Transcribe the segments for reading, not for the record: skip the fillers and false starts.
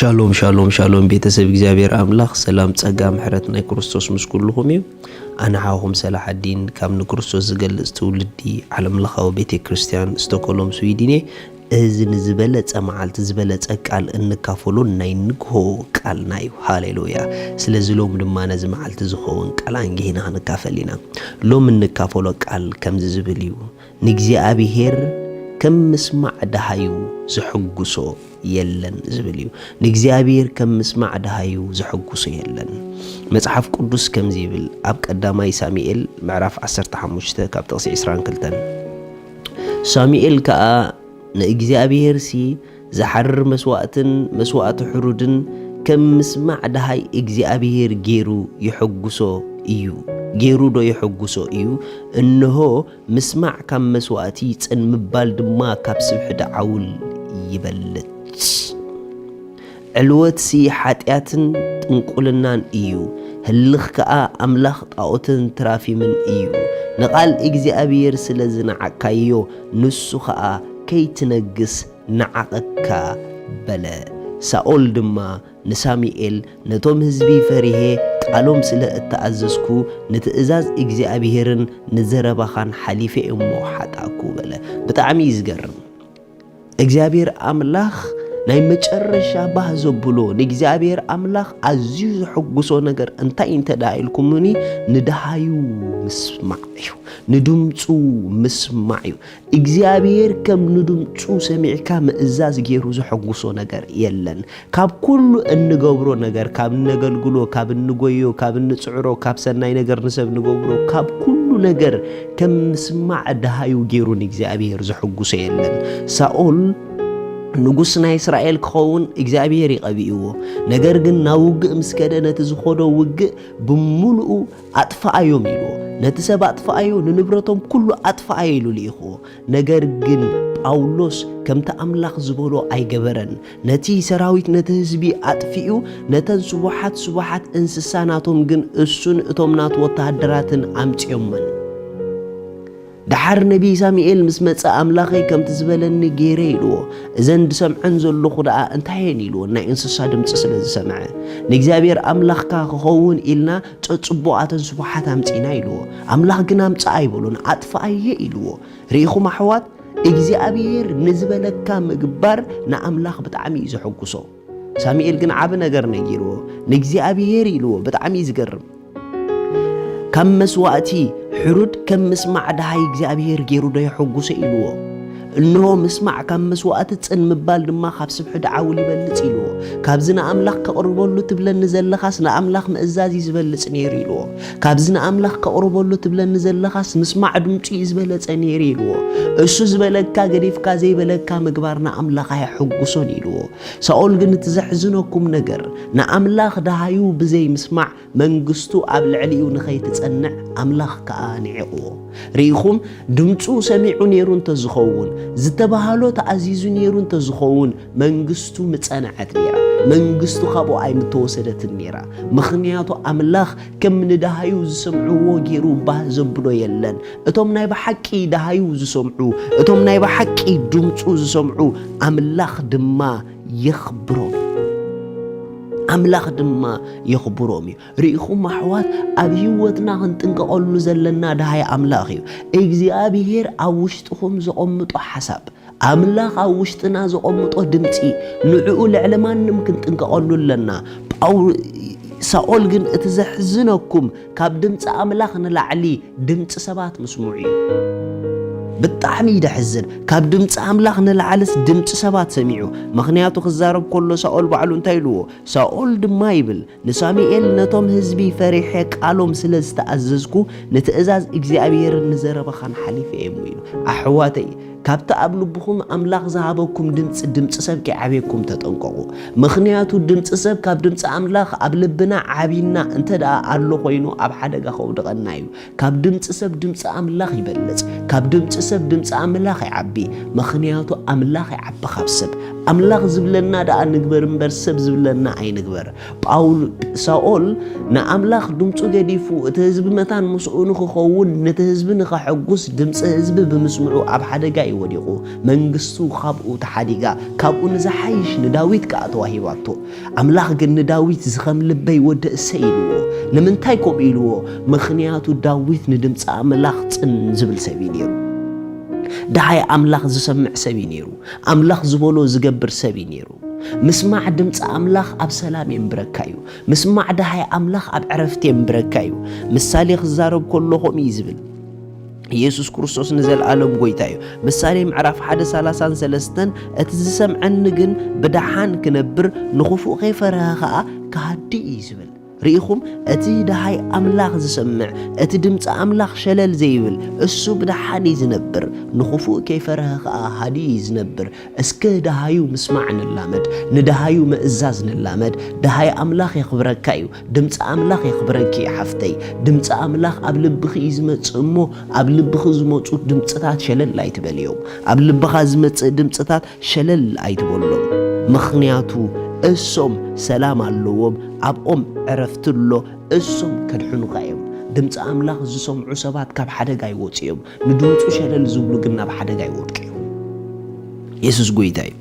شالوم شالوم شالوم بيتسب እግዚአብሔር አምላኽ ሰላም ጸጋ ምሕረት ናይ ክርስቶስ ምስ ኩልኹም እዩ ኣነ ዓኹም ሰላሕ الدين ካብ ንክርስቶስ ዝገልጽ ትውልዲ ዓለም ለኻዊ ቤተ ክርስቲያን ስቶክሆልም ስዊድን እዚ ንዝበለጸ መዓልቲ ዝበለጸ ቃል እንካፈሉ ናይ ንግሆ ቃልና እዩ ሃሌሉያ ስለዚ ሎም ድማ ነዚ መዓልቲ ዝኸውን ቃል አንጌና ንካፈሊና ሎም እንካፈሎ ቃል ከምዚ ዝብል እዩ ንእግዚአብሔር ከም ምስማዕ ደሃዩ ዝሕጉሶ የለን ዝብልዩ ንእግዚአብሔር ከም ምስማዕ ደሃዩ ዝሕጉሶ የለን መጽሐፍ ቅዱስ ከም ዝብል ኣብ ቀዳማይ ሳሙኤል ምዕራፍ 15 ካብ ጥቕሲ 22 ሳሙኤል ከኣ ንእግዚአብሔር ሲ ዝሐርር መስዋዕትን መስዋዕት ሕሩድን ከም ምስማዕ ደሃይ እግዚአብሔር ጌሩ ይሕጉሶ እዩ ጌሩ ዶ ይሕጉሶ እዩ እንሆ ምስማዕ ካብ መስዋዕቲ ጽን ምባል ድማ ካብ ስብሕ ደዓውል ይበልጥ ዕልወት ሲ ሓጢያትን ጥንቁልናን እዩ ህልኽ ከኣ ኣምላኽ ጣዖትን ትራፊምን እዩ ንቓል እግዚአብሔር ስለ ዝነዓካዮ ንሱ ከኣ ከይትነግስ ነዓቐካ በለ ሳኦል ድማ ንሳሙኤል ነቶም ህዝቢ ፈሪሄ ቃሎም ስለ እተኣዘዝኩ ንትእዛዝ እግዚአብሔርን ንዘረባኻን ሓሊፈ እሞ ሓጣኩ በለ ብጣዕሚ ይዝገርም እግዚአብሔር አምላኽ ናይ መጨረሻ ባህ ዘብሎ ንእግዚአብሔር አምላኽ ኣዝዩ ዝሕጉሶ ነገር እንታይ እንተዳኢልኩምኒ ንደሃዩ ምስማዕ እዩ ንድምፁ ምስማዕ እዩ እግዚአብሔር ከም ንድምፁ ሰሚዕካ ምእዛዝ ገይሩ ዝሕጉሶ ነገር የለን ካብ ኩሉ እንገብሮ ነገር ካብ ነገልግሎ ካብ እንጎዮ ካብ እንጽዕሮ ካብ ሰናይ ነገር ንሰብ ንገብሮ ካብ ኩሉ ነገር ከም ምስማዕ ደሃዩ ገይሩ ንእግዚአብሔር ዝሕጉሶ የለን ሳኦል ንጉስ ናይ እስራኤል ክኸውን እግዚአብሔር ይቀቢእዎ ነገር ግን ናውግእ ምስከደ ነቲ ዝኾዶ ውግእ ብምሉኡ ኣጥፋኣዮም ኢልዎ ነቲ ሰብ ኣጥፋኣዮ ንንብረቶም ኩሉ ኣጥፋኣዮ ኢሉ ልኢኽዎ ነገር ግን ጳውሎስ ከምቲ ኣምላኽ ዝበሎ ኣይገበረን ነቲ ሰራዊት ነቲ ህዝቢ ኣጥፊኡ ነተን ስቡሓት እንስሳናቶም ግን እሱን እቶም ናት ወታደራትን ኣምጽዮመን دحر نبي ساميኤል ምስ መጸ ኣምላኸይ ከምቲ ዝበለኒ ገይረ ኢልዎ እዘን ድሰምዐን ዘለኹ ደኣ እንታይን ኢልዎ ናይ እንስሳ ድምፂ ስለ ዝሰምዐ ንእግዚአብሔር ኣምላኽካ ክኸውን ኢልና ጽቡቓትን ስቡሓት ኣምፂና ኢልዎ ኣምላኽ ግን ኣምፃ ኣይበሉን ኣጥፋእየ ኢልዎ ርኢኹም ኣሕዋት እግዚአብሔር ንዝበለካ ምግባር ንኣምላኽ ብጣዕሚ እዩ ዝሕጉሶ ሳሙኤል ግን ዓብ ነገር ነጊርዎ ንእግዚአብሔር ኢልዎ ብጣዕሚ ዝገርም كم مسواتي حرود كم مسمع دهاي እግዚአብሔር ገይሩ ዶ ይሕጉሶ ኢልዎ እንሆ ምስማዕ ካብ መስዋዕት ጽን ምባል ድማ ካብ ስብሕ ደዓውል ይበልጽ ኢልዎ ካብዚ ንኣምላኽ ከቕርበሉ ትብለኒ ዘለኻስ ንኣምላኽ ምእዛዝ ይዝበልጽ ነይሩ ኢልዎ ካብዚ ንኣምላኽ ከቕርበሉ ትብለኒ ዘለኻስ ምስማዕ ድምፂ ይዝበለጸ ነይሩ ኢልዎ እሱ ዝበለካ ገዲፍካ ዘይበለካ ምግባር ንኣምላኽ ኣይሕጉሶን ኢልዎ ሳኦል ግን ትዘሕዝነኩም ነገር ንኣምላኽ ደሃዩ ብዘይ ምስማዕ መንግስቱ ኣብ ልዕሊኡ ንኸይትጸንዕ ኣምላኽ ከኣ ንዕቕዎ ርኢኹም ድምፁ ሰሚዑ ነይሩ እንተዝኸውን ዝተባሃሎ ተኣዚዙ ነይሩ እንተዝኸውን መንግስቱ ምጸንዐት ነይራ መንግስቱ ካብኡ ኣይምተወሰደትን ነይራ ምኽንያቱ ኣምላኽ ከም ንደሃዩ ዝሰምዕዎ ገይሩ ባህ ዘብሎ የለን እቶም ናይ ብሓቂ ደሃዩ ዝሰምዑ እቶም ናይ ብሓቂ ድምፁ ዝሰምዑ ኣምላኽ ድማ የኽብሮም ኣምላኽ ድማ የኽብሮም እዩ ርኢኹም ኣሕዋት ኣብ ህይወትና ክንጥንቀቐሉ ዘለና ደሃይ ኣምላኽ እዩ እግዚአብሔር ኣብ ውሽጥኹም ዝቐምጦ ሓሳብ ኣምላኽ ኣብ ውሽጥና ዝቐምጦ ድምፂ ንዕኡ ልዕሊ ማንም ክንጥንቀቐሉ ኣለና ሳኦል ግን እቲ ዘሕዝነኩም ካብ ድምፂ ኣምላኽ ንላዕሊ ድምፂ ሰባት ምስሙዕ እዩ ብጣዕሚ ይደሕዝን ካብ ድምፂ ኣምላኽ ንላዕልስ ድምፂ ሰባት ሰሚዑ ምኽንያቱ ክዛረብ ከሎ ሳኦል ባዕሉ እንታይ ኢልዎ ሳኦል ድማ ይብል ንሳሙኤል ነቶም ህዝቢ ፈሪሐ ቃሎም ስለ ዝተኣዘዝኩ ንትእዛዝ እግዚአብሔርን ንዘረባኻን ሓሊፈ እሞ ኢሉ ኣሕዋተይ ካብቲ ኣብ ልብኹም ኣምላኽ ዝሃበኩም ድምፂ ሰብ ከይዓብየኩም ተጠንቀቑ ምኽንያቱ ድምፂ ሰብ ካብ ድምፂ ኣምላኽ ኣብ ልብና ዓቢና እንተደኣ ኣሎ ኮይኑ ኣብ ሓደጋ ከውድቐና እዩ ካብ ድምፂ ሰብ ድምፂ ኣምላኽ ይበልጽ ካብ ድምፂ ሰብ ድምፂ ኣምላኽ ይዓቢ ምኽንያቱ ኣምላኽ ይዓቢ ካብ ሰብ أملاخ زبلنا دا نقبر مبر سب زبلنا أي نقبر باول ساول نا أملاخ دمتو قديفو تهزب متان مسعونو خخوون نتهزب نخا حقوس دمس هزب بمسمعو عب حدقا يوديقو منقستو خابقو تحديقا كابقو نزحيش نداويت كأتواهي واتو أملاخ قل نداويت زخم لبي ود السيلو لمن تايكم إلوو مخنياتو داويت ندمس أملاخ تنزبل سبينيرو دهاي أملاخ زسمع سبينيرو أملاخ زبولو زقبر سبينيرو مسمع دمت أملاخ أب سلام يمبركايو مسمع دهاي أملاخ أب عرفت يمبركايو مسالي خزارب كلهم يزبل يسوع كريستوس نزل عالم قويتايو مسالي معرف حدا سلاسان سلستن اتزسم عنقن بدحان كنبر نخوفو غيفرها كهدي يزبل ريخم أتي دهاي أملاخ زسمع أتي دمت أملاخ شلل زيبل السو بدحان يزنبر نخوفو كيف رها هادي يزنبر اسكه دهايو مسمعنا اللامد ندهايو مأزاز اللامد دهاي أملاخ يخبركايو دمت أملاخ يخبركي حفتي دمت أملاخ قبل بخي يزمت أمو قبل بخي زمت دمتات شلل لا يتبليوم قبل بخي زمت دمتات شلل لا يتبلوم مخنياتو السوم سلام اللوم عبقوم عرفتلو السوم كدحنو قايم دمت أملاخ زسوم عصبات كاب حدا يوتيوم ندوتو شلل زبلو قلنا بحدا يوتيوم يسوس قويتاي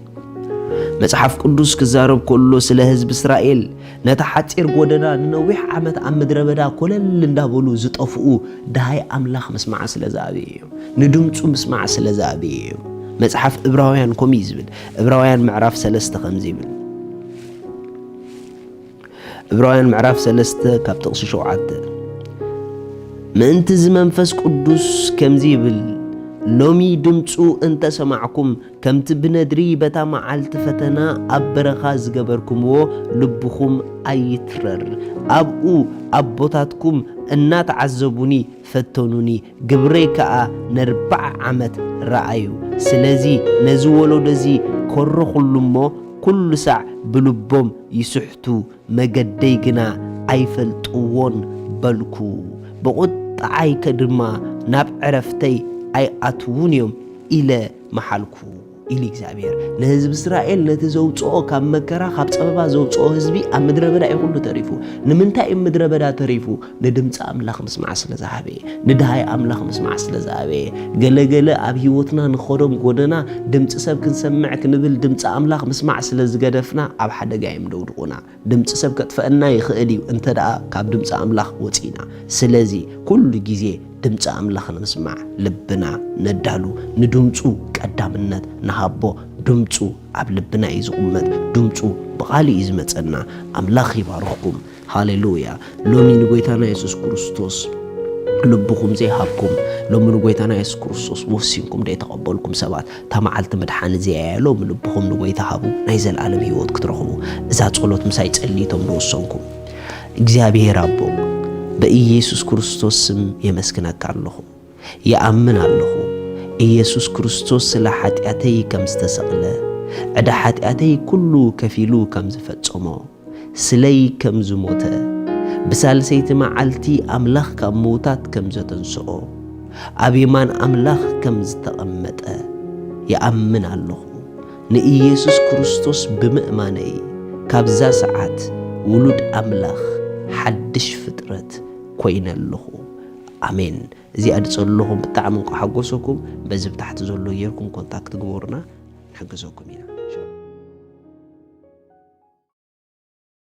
مصحف قدوس كزارب كله سله حزب اسرائيل نتحطير غودنا نوح عمت عم مدربدا كلل اندابلو زطفؤ دهاي أملاخ مسمع سلازابي ندمصو مسمع سلازابي مصحف عبراويان كوم يزبل عبراويان معراف 3 5 عبراويان معراف 3 كاب تقص شوعات منت منفس قدوس كم زيبل لومي دمصو انت سمعكم كم تبندري بتا معالت فتنا أبرخا زقبركمو لبخم أيترر أبقو أبوتاتكم النات عزبوني فتنوني قبريكا نربع عمت رأيو سلازي نزولو دزي كرخ اللمو كل ساع بلبهم يسحتو مقديقنا أيفلتوون بلكو بقود عاي كدما ناب عرفتي أي أتونيوم إلى محلكو إلى إكزابير نهزب إسرائيل نتزوجو كم مكرا خاب سببا زوجو هزبي أم مدربدا يقولو تريفو نمنتا أم مدربدا تريفو ندمت أملاخ مسمع سلزابي ندهاي أملاخ مسمع سلزابي قل أبيوتنا نخورم قدنا دمت سب كنسمع كنبل دمت أملاخ مسمع سلزقدفنا أب حدا قايم دورقنا دمت سب كتفقنا يخيلي انت دا كاب دمت أملاخ وطينا سلزي كل جزي دمت أملاخنا نسمع لبنا ندالو ندمتو قدامنت نهابو دمتو عب لبنا يزقمت دمتو بغالي يزمتنا أملاخ يبارخكم هاليلويا لومي نقويتانا يسوس كريستوس لبكم زي هابكم لومي نقويتانا يسوس كريستوس وفسينكم دي تقبلكم سبات تمعلت مدحان زي لومي لبكم نقويتا هابو نايزل العالم هيوت كترخبو إذا تقولوت مسايت الليتم نوصنكم እግዚአብሔር አቦ በኢየሱስ ክርስቶስ ስም የመስከናክ አለሁ ያአምን አለሁ ኢየሱስ ክርስቶስ ስለ ኃጢአቴ ከምስተሰቅለ ዕዳ ኃጢአቴ ኩሉ ከፊሉ ከምዝፈጸሞ ስለይ ከምዝሞተ በሳልሰይቲ መዓልቲ አምላኽ ካብ ሞታት ከምዘተንስኦ አብየማን አምላኽ ከምዝተቀመጠ ያአምን አለሁ ንኢየሱስ ክርስቶስ ብምእማነይ ካብዛ ሰዓት ውሉድ አምላኽ حدش فطرت كوين اللهو آمين زي أدسلهم بتعمل حقوسكم بزب تحت زلوا يركم كونتاكت جورنا حقوسكم